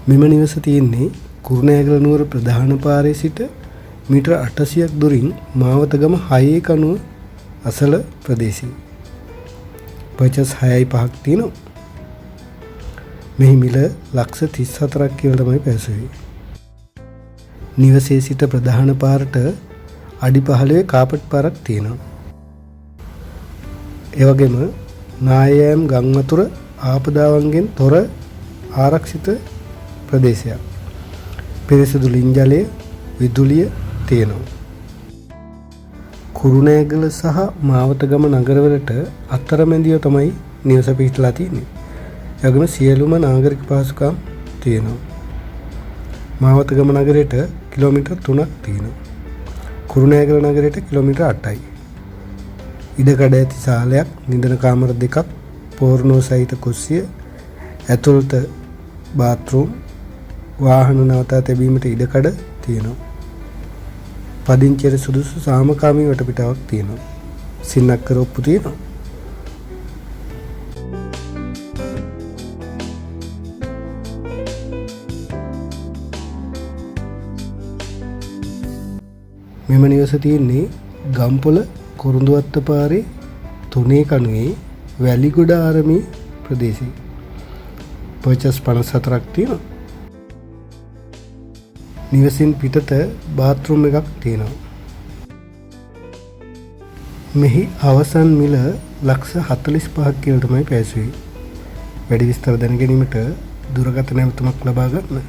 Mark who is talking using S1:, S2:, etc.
S1: මෙම නිවස තියෙන්නේ කුරුණෑගල නුවර ප්‍රධාන පාරේ සිට මීටර 800ක් දුරින් මාවතගම 6 අසල ප්‍රදේශයේ. පර්චස් 6.5ක් තියෙනවා. මෙහි මිල ලක්ෂ 34ක් කියලා තමයි පැවසුවේ. නිවසේ සිට ප්‍රධාන පාරට අඩි 15 කාපට් පාරක් තියෙනවා. ඒ වගේම නායෑම් ගම් වතුර ආපදාවන්ගෙන් තොර ආරක්ෂිත ප්‍රදේශයක්. පිරිසිදු ලින් ජලය, විදුලිය තියෙනවා. කුරුණෑගල සහ මාවතගම නගරවලට අතරමැදිව තමයි නිවස පිහිටලා තියෙන්නේ. ඒ වගේම සියලුම නාගරික පහසුකම් තියෙනවා. මාවතගම නගරයට කිලෝමීටර් 3ක් තියෙනවා. කුරුණෑගල නගරයට කිලෝමීටර් 8යි. ඉඩකඩ ඇති ශාලයක්, නිදන කාමර 2ක්, පෝර්ණෝ සහිත කුස්සිය, ඇතුළත බාත්රූම්, වාහන නවතා තැබීමට ඉඩකඩ තියෙනවා. පදිංචියට සුදුසු සාමකාමී වටපිටාවක් තියෙනවා. සින්නක්කර ඔප්පු තියෙනවා. මෙම නිවස තියෙන්නේ ගම්පොළ කුරුඳුවත්ත පාරේ 3 කණුවේ වැලිගොඩ ආරමී ප්‍රදේශයේ. පර්චස් 54ක් තියෙනවා. නිවසින් පිටත බාත්රූම් එකක් තියෙනවා. මෙහි අවසන් මිල ලක්ෂ 45ක් කියලා තමයි පැවසුවේ. වැඩි විස්තර දැන ගැනීමට දුරකථන නැමතුමක් ලබා ගන්න.